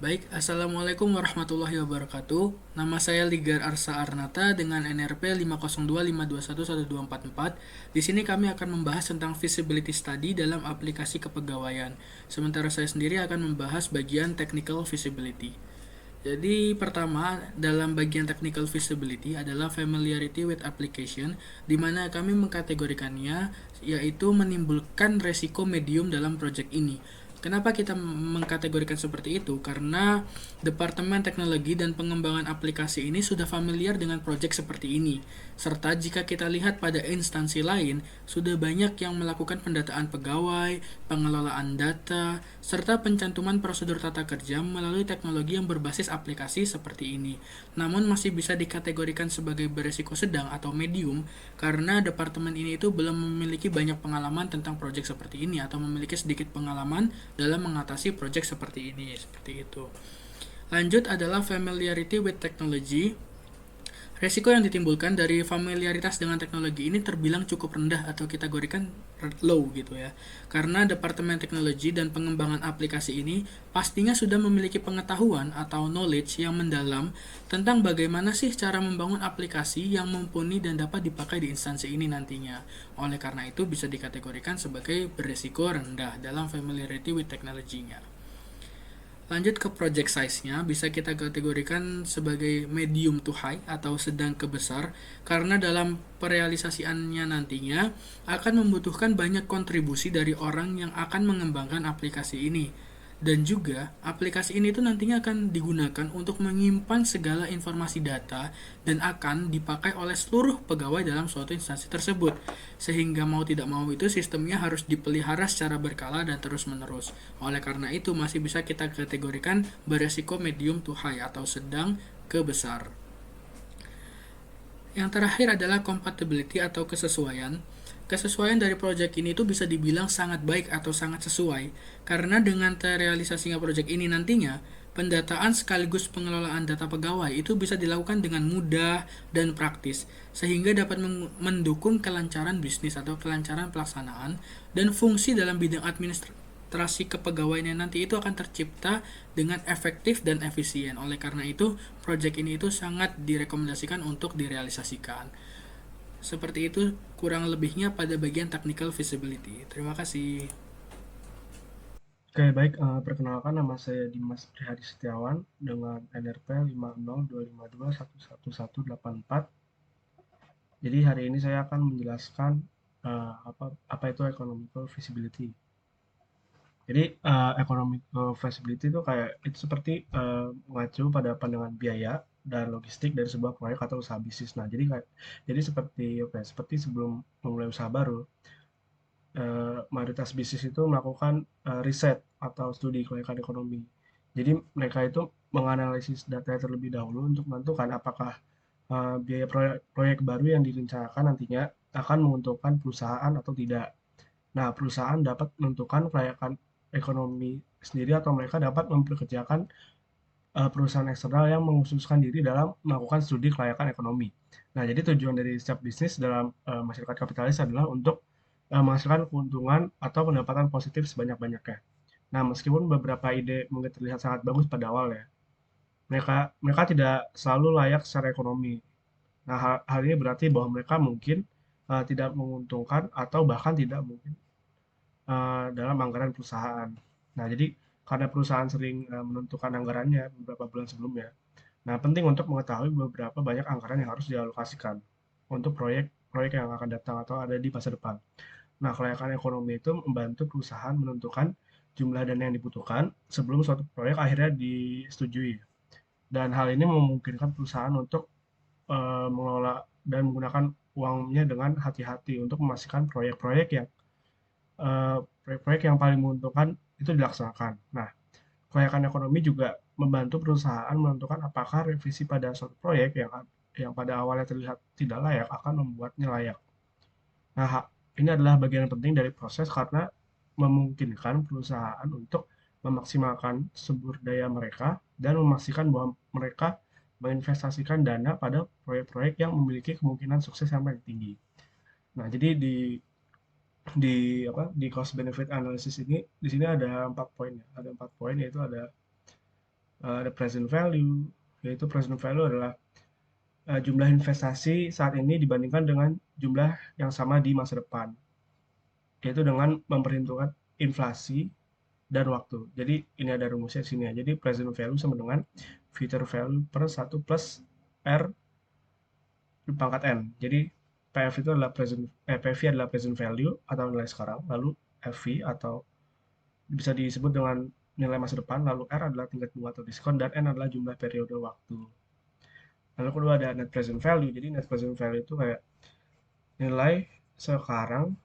Baik, Assalamualaikum warahmatullahi wabarakatuh. Nama saya Ligar Arsa Arnata dengan NRP 502521124. Di sini kami akan membahas tentang feasibility study dalam aplikasi kepegawaian. Sementara saya sendiri akan membahas bagian technical feasibility. Jadi pertama dalam bagian technical feasibility adalah familiarity with application, di mana kami mengkategorikannya yaitu menimbulkan resiko medium dalam project ini. Kenapa kita mengkategorikan seperti itu? Karena Departemen Teknologi dan Pengembangan Aplikasi ini sudah familiar dengan proyek seperti ini. Serta jika kita lihat pada instansi lain, sudah banyak yang melakukan pendataan pegawai, pengelolaan data, serta pencantuman prosedur tata kerja melalui teknologi yang berbasis aplikasi seperti ini. Namun masih bisa dikategorikan sebagai beresiko sedang atau medium karena departemen ini itu belum memiliki banyak pengalaman tentang proyek seperti ini atau memiliki sedikit pengalaman dalam mengatasi proyek seperti ini, seperti itu. Lanjut adalah familiarity with technology. Resiko yang ditimbulkan dari familiaritas dengan teknologi ini terbilang cukup rendah atau kategorikan low gitu ya. Karena Departemen Teknologi dan Pengembangan Aplikasi ini pastinya sudah memiliki pengetahuan atau knowledge yang mendalam tentang bagaimana sih cara membangun aplikasi yang mumpuni dan dapat dipakai di instansi ini nantinya. Oleh karena itu bisa dikategorikan sebagai beresiko rendah dalam familiarity with technology-nya. Lanjut ke project size-nya, bisa kita kategorikan sebagai medium to high atau sedang ke besar, karena dalam perealisasiannya nantinya akan membutuhkan banyak kontribusi dari orang yang akan mengembangkan aplikasi ini. Dan juga, aplikasi ini tuh nantinya akan digunakan untuk menyimpan segala informasi data dan akan dipakai oleh seluruh pegawai dalam suatu instansi tersebut. Sehingga mau tidak mau itu sistemnya harus dipelihara secara berkala dan terus-menerus. Oleh karena itu masih bisa kita kategorikan beresiko medium to high atau sedang ke besar. Yang terakhir adalah compatibility atau kesesuaian. Kesesuaian dari proyek ini itu bisa dibilang sangat baik atau sangat sesuai karena dengan terrealisasinya proyek ini nantinya pendataan sekaligus pengelolaan data pegawai itu bisa dilakukan dengan mudah dan praktis sehingga dapat mendukung kelancaran bisnis atau kelancaran pelaksanaan dan fungsi dalam bidang administrasi kepegawaian nanti itu akan tercipta dengan efektif dan efisien. Oleh karena itu, proyek ini itu sangat direkomendasikan untuk direalisasikan. Seperti itu kurang lebihnya pada bagian technical feasibility. Terima kasih. Oke, baik. Perkenalkan nama saya Dimas Prihadi Setiawan dengan NRP 50252111184. Jadi hari ini saya akan menjelaskan apa itu economical feasibility. Jadi economical feasibility itu kayak itu seperti mengacu pada pandangan biaya dan logistik dari sebuah proyek atau usaha bisnis. Nah, jadi seperti apa ya, seperti sebelum memulai usaha baru, mayoritas bisnis itu melakukan riset atau studi kelayakan ekonomi. Jadi mereka itu menganalisis data terlebih dahulu untuk menentukan apakah biaya proyek, proyek baru yang direncanakan nantinya akan menguntungkan perusahaan atau tidak. Nah, perusahaan dapat menentukan kelayakan ekonomi sendiri atau mereka dapat memperkerjakan perusahaan eksternal yang mengkhususkan diri dalam melakukan studi kelayakan ekonomi. Nah, jadi tujuan dari setiap bisnis dalam masyarakat kapitalis adalah untuk menghasilkan keuntungan atau pendapatan positif sebanyak-banyaknya. Nah, meskipun beberapa ide mungkin terlihat sangat bagus pada awal ya, mereka mereka tidak selalu layak secara ekonomi. Nah, hal ini berarti bahwa mereka mungkin tidak menguntungkan atau bahkan tidak mungkin dalam anggaran perusahaan. Nah, jadi karena perusahaan sering menentukan anggarannya beberapa bulan sebelumnya, nah penting untuk mengetahui beberapa banyak anggaran yang harus dialokasikan untuk proyek-proyek yang akan datang atau ada di masa depan. Nah, kelayakan ekonomi itu membantu perusahaan menentukan jumlah dana yang dibutuhkan sebelum suatu proyek akhirnya disetujui. Dan hal ini memungkinkan perusahaan untuk mengelola dan menggunakan uangnya dengan hati-hati untuk memastikan proyek-proyek yang proyek-proyek yang paling menguntungkan itu dilaksanakan. Nah, kelayakan ekonomi juga membantu perusahaan menentukan apakah revisi pada suatu proyek yang pada awalnya terlihat tidak layak akan membuatnya layak. Nah, ini adalah bagian penting dari proses karena memungkinkan perusahaan untuk memaksimalkan sumber daya mereka dan memastikan bahwa mereka menginvestasikan dana pada proyek-proyek yang memiliki kemungkinan sukses yang paling tinggi. Nah, jadi di cost benefit analysis ini di sini ada 4 poin ya. Ada 4 poin yaitu ada Ada present value, yaitu present value adalah jumlah investasi saat ini dibandingkan dengan jumlah yang sama di masa depan, yaitu dengan memperhitungkan inflasi dan waktu. Jadi ini ada rumusnya di sini ya. Jadi present value sama dengan future value per 1 plus R pangkat N. Jadi PF itu adalah PV adalah present value atau nilai sekarang, lalu FV atau bisa disebut dengan nilai masa depan, lalu R adalah tingkat bunga atau diskon, dan N adalah jumlah periode waktu. Lalu kedua ada net present value. Jadi net present value itu kayak nilai sekarang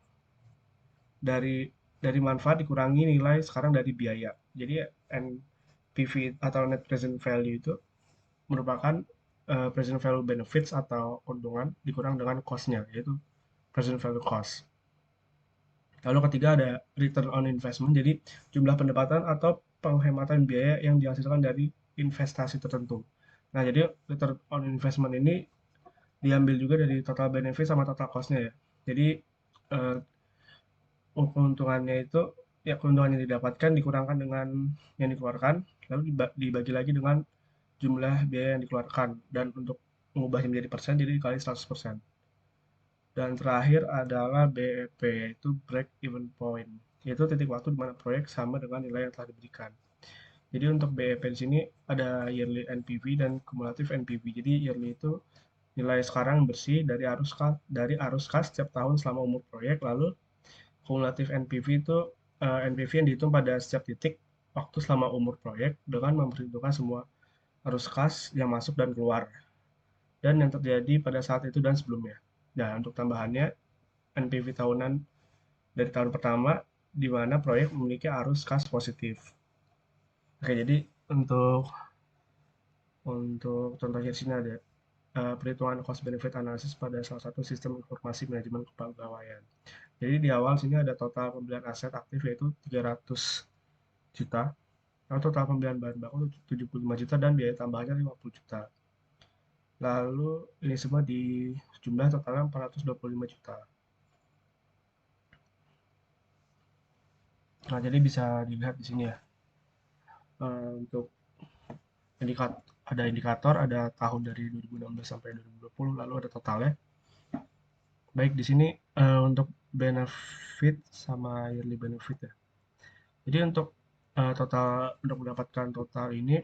dari manfaat dikurangi nilai sekarang dari biaya. Jadi NPV atau net present value itu merupakan present value benefits atau keuntungan dikurang dengan cost-nya, yaitu present value cost. Lalu ketiga ada return on investment, jadi jumlah pendapatan atau penghematan biaya yang dihasilkan dari investasi tertentu. Nah, jadi return on investment ini diambil juga dari total benefit sama total cost-nya ya. Jadi eh, keuntungannya itu ya keuntungan yang didapatkan dikurangkan dengan yang dikeluarkan, lalu dibagi lagi dengan jumlah biaya yang dikeluarkan, dan untuk mengubahnya menjadi persen jadi dikali 100%. Dan terakhir adalah BEP, yaitu break even point, yaitu titik waktu di mana proyek sama dengan nilai yang telah diberikan. Jadi untuk BEP di sini ada yearly NPV dan cumulative NPV. Jadi yearly itu nilai sekarang bersih dari arus kas setiap tahun selama umur proyek, lalu cumulative NPV itu NPV yang dihitung pada setiap titik waktu selama umur proyek dengan memperhitungkan semua arus kas yang masuk dan keluar dan yang terjadi pada saat itu dan sebelumnya. Nah, untuk tambahannya NPV tahunan dari tahun pertama di mana proyek memiliki arus kas positif. Oke, jadi untuk contohnya di sini ada perhitungan cost benefit analysis pada salah satu sistem informasi manajemen kepegawaian. Jadi di awal sini ada total pembelian aset aktif yaitu 300 juta, lalu total pembelian bahan baku 75 juta dan biaya tambahannya 50 juta. Lalu ini semua di jumlah totalnya 425 juta. Nah, jadi bisa dilihat di sini ya. Untuk indikator ada tahun dari 2016 sampai 2020, lalu ada totalnya. Baik di sini untuk benefit sama yearly benefit ya. Jadi untuk untuk mendapatkan total ini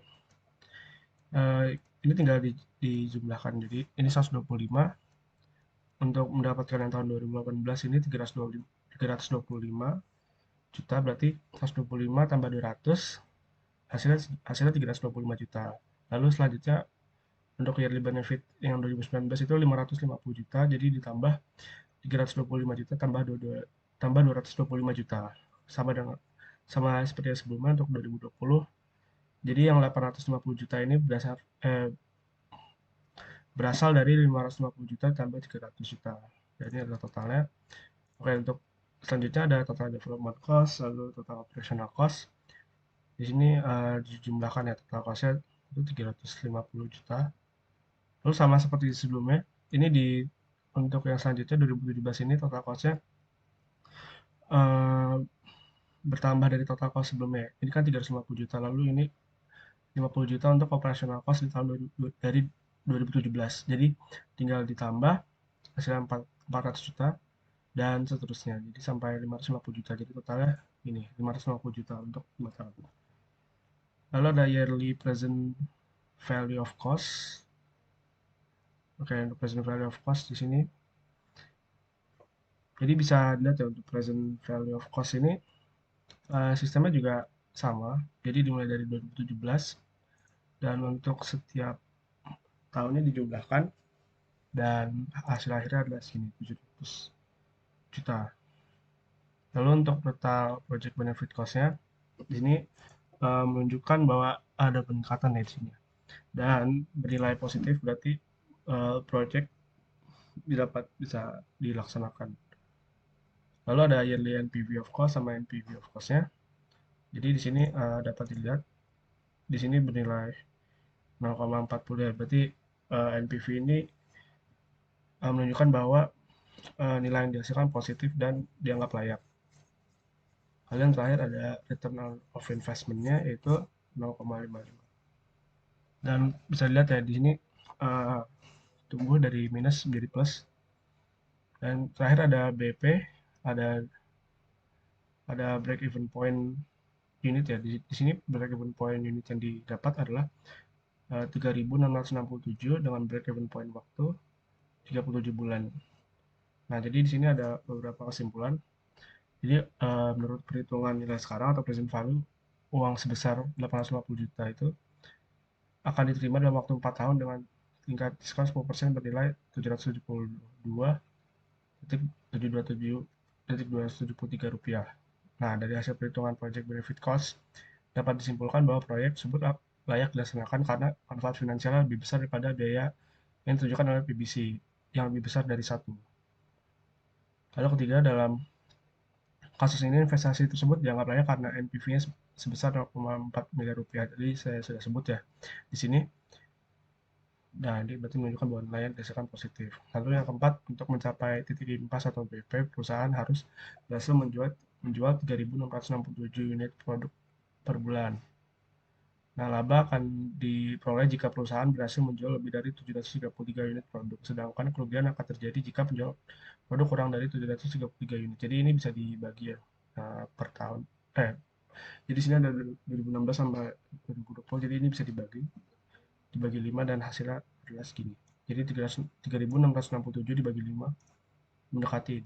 tinggal dijumlahkan. Jadi ini 125, untuk mendapatkan yang tahun 2018 ini 325 juta, berarti 125 tambah 200 hasilnya 325 juta. Lalu selanjutnya untuk yearly benefit yang 2019 itu 550 juta, jadi ditambah 325 juta tambah 225 juta, sama seperti yang sebelumnya untuk 2020. Jadi yang 850 juta ini berasal dari 550 juta tambah 300 juta. Jadi adalah totalnya. Oke, untuk selanjutnya ada total development cost, lalu total operational cost. Di sini dijumlahkan ya total cost-nya itu 350 juta. Lalu sama seperti sebelumnya, ini untuk yang selanjutnya 2017 ini total cost-nya bertambah dari total cost sebelumnya. Ini kan 350 juta, lalu ini 50 juta untuk operational cost di tahun dari 2017. Jadi tinggal ditambah hasilnya 400 juta dan seterusnya. Jadi sampai 550 juta. Jadi totalnya ini 550 juta untuk 5 tahun. Lalu ada yearly present value of cost. Oke, untuk present value of cost di sini. Jadi bisa dilihat ya untuk present value of cost ini sistemnya juga sama. Jadi dimulai dari 2017 dan untuk setiap tahunnya dijumlahkan dan hasil akhirnya adalah sini 700 juta. Lalu untuk total project benefit cost-nya di sini menunjukkan bahwa ada peningkatan di sini. Dan bernilai positif berarti project bisa dilaksanakan. Lalu ada yearly NPV of cost sama NPV of cost-nya. Jadi di sini dapat dilihat di sini bernilai 0,40 ya. Berarti NPV ini menunjukkan bahwa nilai yang dihasilkan positif dan dianggap layak. Lalu yang terakhir ada return of investment-nya yaitu 0,55. Dan bisa dilihat ya di sini uh, tumbuh dari minus menjadi plus. Dan terakhir ada BP, ada break even point unit ya. Di sini break even point unit yang didapat adalah 3.667 dengan break even point waktu 37 bulan. Nah, jadi di sini ada beberapa kesimpulan. Jadi menurut perhitungan nilai sekarang atau present value, uang sebesar 850 juta itu akan diterima dalam waktu 4 tahun dengan tingkat diskon 10% bernilai 772,727,273 rupiah. Nah, dari hasil perhitungan project benefit cost, dapat disimpulkan bahwa proyek tersebut layak dilaksanakan karena manfaat finansialnya lebih besar daripada biaya yang ditujukan oleh PBC yang lebih besar dari satu. Lalu ketiga, dalam kasus ini investasi tersebut dianggap layak karena NPV-nya sebesar 0,4 miliar rupiah. Jadi saya sudah sebut ya di sini. Nah, ini berarti menunjukkan bahwa nilainya didasarkan positif. Lalu yang keempat, untuk mencapai titik impas atau BP, perusahaan harus berhasil menjual 3.667 unit produk per bulan. Nah, laba akan diperoleh jika perusahaan berhasil menjual lebih dari 733 unit produk, sedangkan kerugian akan terjadi jika penjualan produk kurang dari 733 unit. Jadi ini bisa dibagi ya per tahun. Jadi sini ada 2016 sampai 2020, jadi ini bisa dibagi 5 dan hasilnya adalah segini. Jadi 3.667 dibagi 5 mendekati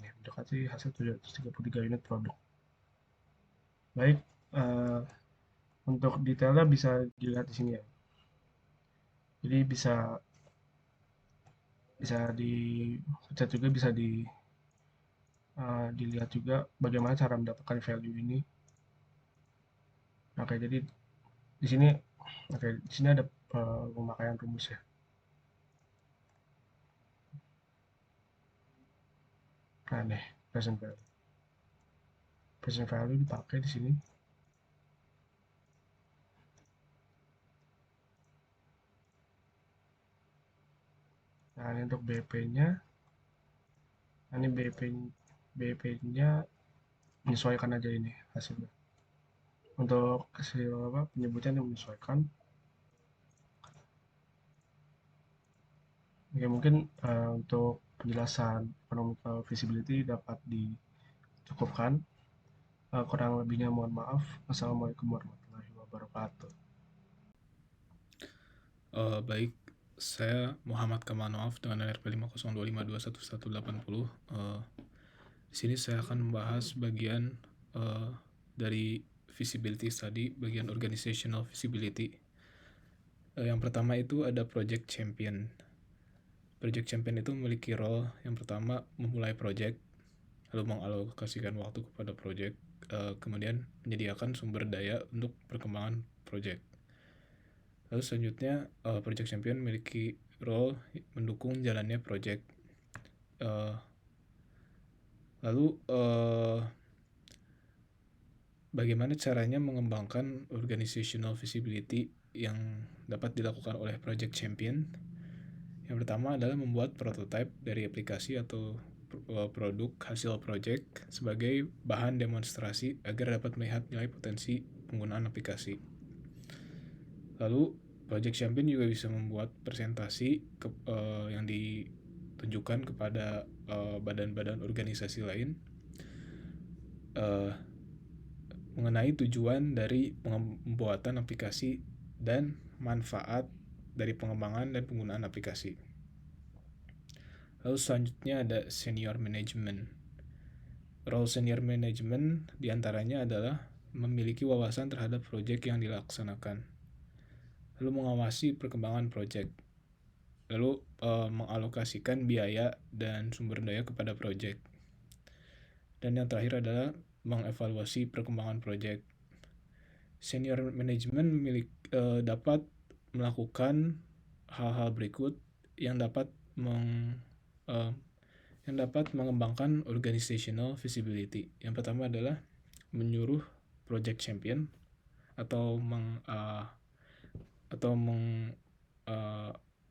hasil 733 unit produk. Baik, untuk detailnya bisa dilihat di sini ya. Jadi bisa bisa dipecat juga, bisa dilihat juga bagaimana cara mendapatkan value ini. Oke, jadi di sini di sini ada pemakaian rumus ya. Nah, nih present value. Present value dipakai di sini. Nah, ini untuk BP-nya. Nah, ini BP-nya menyesuaikan aja ini hasilnya. Untuk hasil penyebutan yang menyesuaikan. Oke, mungkin untuk penjelasan economical feasibility dapat dicukupkan. Kurang lebihnya mohon maaf. Assalamualaikum warahmatullahi wabarakatuh. Baik, saya Muhammad Kamanov dengan NRP 502521180. Di sini saya akan membahas bagian dari feasibility study, bagian organizational feasibility. Yang pertama itu ada project champion. Project champion itu memiliki role yang pertama memulai project, lalu mengalokasikan waktu kepada project, kemudian menyediakan sumber daya untuk perkembangan project. Lalu selanjutnya project champion memiliki role mendukung jalannya project. Lalu bagaimana caranya mengembangkan organizational feasibility yang dapat dilakukan oleh project champion? Yang pertama adalah membuat prototype dari aplikasi atau produk hasil project sebagai bahan demonstrasi agar dapat melihat nilai potensi penggunaan aplikasi. Lalu project champion juga bisa membuat presentasi yang ditunjukkan kepada badan-badan organisasi lain mengenai tujuan dari pembuatan aplikasi dan manfaat dari pengembangan dan penggunaan aplikasi. Lalu selanjutnya ada senior management. Role senior management diantaranya adalah memiliki wawasan terhadap proyek yang dilaksanakan, lalu mengawasi perkembangan proyek, lalu mengalokasikan biaya dan sumber daya kepada proyek, dan yang terakhir adalah mengevaluasi perkembangan proyek. Senior management dapat melakukan hal-hal berikut yang dapat mengembangkan organizational feasibility. Yang pertama adalah menyuruh project champion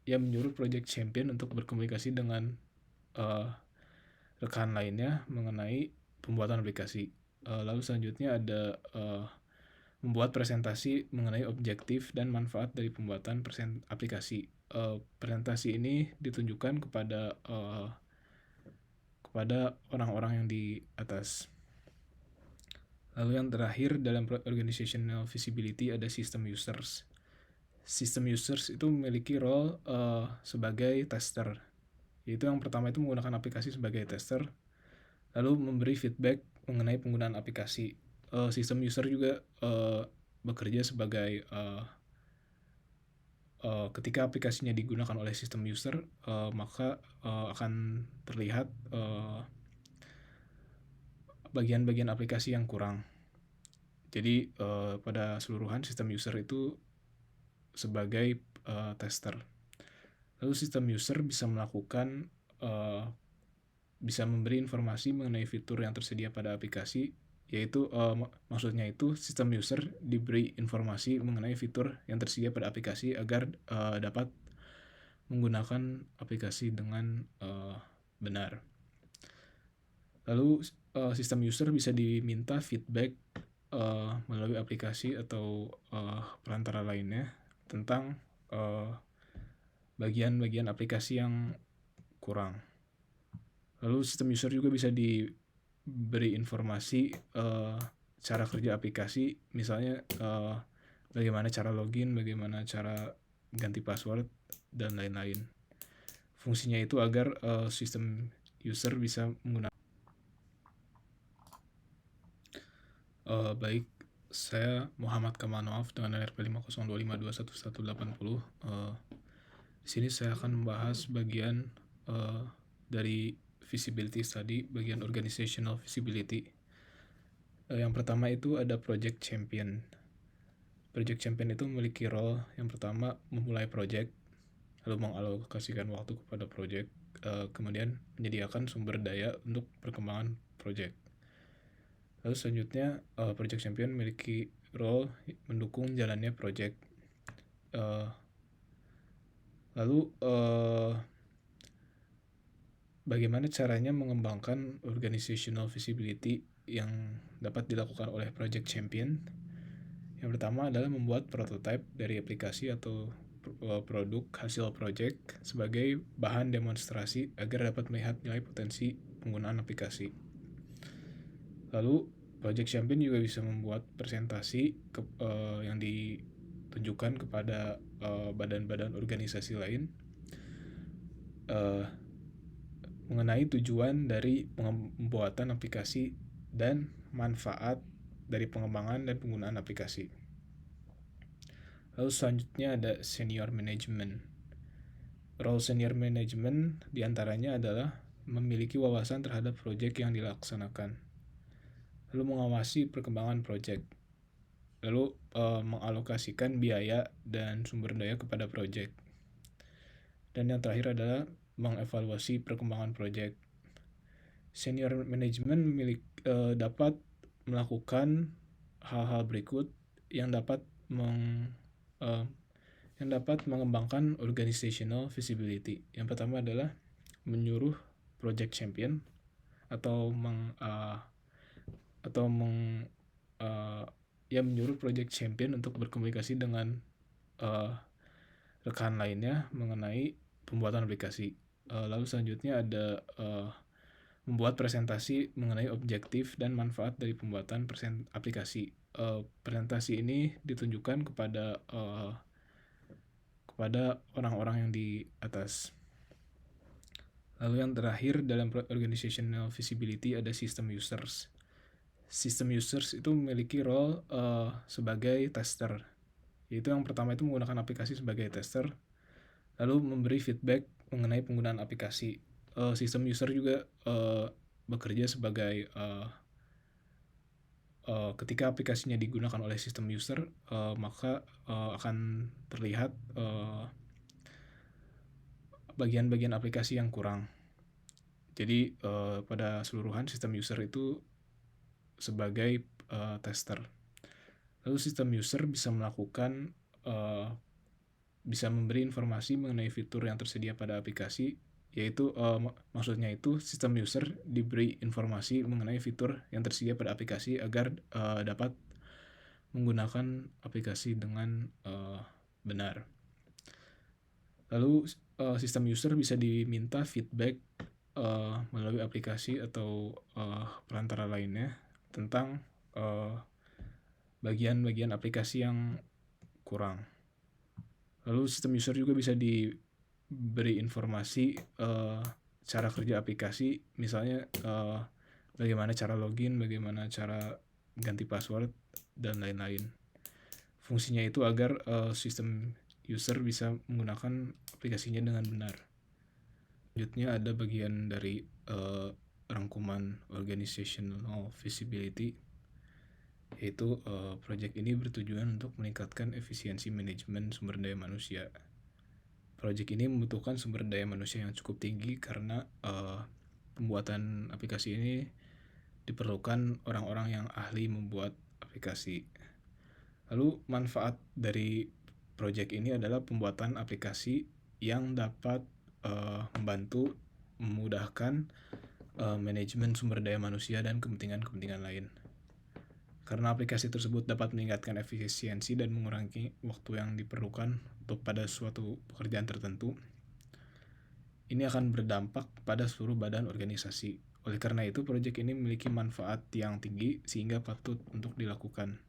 menyuruh project champion untuk berkomunikasi dengan rekan lainnya mengenai pembuatan aplikasi. Lalu selanjutnya ada membuat presentasi mengenai objektif dan manfaat dari pembuatan aplikasi. Presentasi ini ditunjukkan kepada orang-orang yang di atas. Lalu yang terakhir dalam organizational visibility ada system users. System users itu memiliki role sebagai tester. Yaitu yang pertama itu menggunakan aplikasi sebagai tester, lalu memberi feedback mengenai penggunaan aplikasi. System user juga bekerja sebagai ketika aplikasinya digunakan oleh sistem user, maka akan terlihat bagian-bagian aplikasi yang kurang. Jadi pada keseluruhan sistem user itu sebagai tester. Lalu sistem user bisa melakukan bisa memberi informasi mengenai fitur yang tersedia pada aplikasi, yaitu maksudnya itu sistem user diberi informasi mengenai fitur yang tersedia pada aplikasi agar dapat menggunakan aplikasi dengan benar. Lalu sistem user bisa diminta feedback melalui aplikasi atau perantara lainnya tentang bagian-bagian aplikasi yang kurang. Lalu sistem user juga bisa diberi informasi cara kerja aplikasi, misalnya bagaimana cara login, bagaimana cara ganti password, dan lain-lain. Fungsinya itu agar sistem user bisa menggunakan. Baik, saya Muhammad Kamanoaf dengan NRP 502521180. Di sini saya akan membahas bagian dari visibility study, bagian organizational visibility. Yang pertama itu ada project champion. Project champion itu memiliki role yang pertama memulai project, lalu mengalokasikan waktu kepada project, kemudian menyediakan sumber daya untuk perkembangan project. Lalu selanjutnya project champion memiliki role mendukung jalannya project. Lalu bagaimana caranya mengembangkan organizational visibility yang dapat dilakukan oleh project champion? Yang pertama adalah membuat prototype dari aplikasi atau produk hasil project sebagai bahan demonstrasi agar dapat melihat nilai potensi penggunaan aplikasi. Lalu project champion juga bisa membuat presentasi yang ditunjukkan kepada badan-badan organisasi lain mengenai tujuan dari pembuatan aplikasi dan manfaat dari pengembangan dan penggunaan aplikasi. Lalu selanjutnya ada senior management. Role senior management diantaranya adalah memiliki wawasan terhadap proyek yang dilaksanakan, lalu mengawasi perkembangan proyek, lalu mengalokasikan biaya dan sumber daya kepada proyek. Dan yang terakhir adalah mengevaluasi perkembangan proyek. Senior management dapat melakukan hal-hal berikut yang dapat mengembangkan organizational visibility. Yang pertama adalah menyuruh project champion menyuruh project champion untuk berkomunikasi dengan rekan lainnya mengenai pembuatan aplikasi. Lalu selanjutnya ada membuat presentasi mengenai objektif dan manfaat dari pembuatan aplikasi. Presentasi ini ditunjukkan kepada orang-orang yang di atas. Lalu yang terakhir dalam organizational visibility ada system users. System users itu memiliki role sebagai tester. Yaitu yang pertama itu menggunakan aplikasi sebagai tester, lalu memberi feedback mengenai penggunaan aplikasi. System user juga bekerja sebagai ketika aplikasinya digunakan oleh sistem user, maka akan terlihat bagian-bagian aplikasi yang kurang. Jadi pada keseluruhan sistem user itu sebagai tester. Lalu sistem user bisa melakukan bisa memberi informasi mengenai fitur yang tersedia pada aplikasi, yaitu maksudnya itu sistem user diberi informasi mengenai fitur yang tersedia pada aplikasi agar dapat menggunakan aplikasi dengan benar. Lalu sistem user bisa diminta feedback melalui aplikasi atau perantara lainnya tentang bagian-bagian aplikasi yang kurang. Lalu sistem user juga bisa diberi informasi cara kerja aplikasi, misalnya bagaimana cara login, bagaimana cara ganti password, dan lain-lain. Fungsinya itu agar sistem user bisa menggunakan aplikasinya dengan benar. Selanjutnya ada bagian dari rangkuman organizational visibility, yaitu proyek ini bertujuan untuk meningkatkan efisiensi manajemen sumber daya manusia. Proyek ini membutuhkan sumber daya manusia yang cukup tinggi karena pembuatan aplikasi ini diperlukan orang-orang yang ahli membuat aplikasi. Lalu manfaat dari proyek ini adalah pembuatan aplikasi yang dapat membantu memudahkan manajemen sumber daya manusia dan kepentingan-kepentingan lain. Karena aplikasi tersebut dapat meningkatkan efisiensi dan mengurangi waktu yang diperlukan untuk pada suatu pekerjaan tertentu, ini akan berdampak pada seluruh badan organisasi. Oleh karena itu, proyek ini memiliki manfaat yang tinggi sehingga patut untuk dilakukan.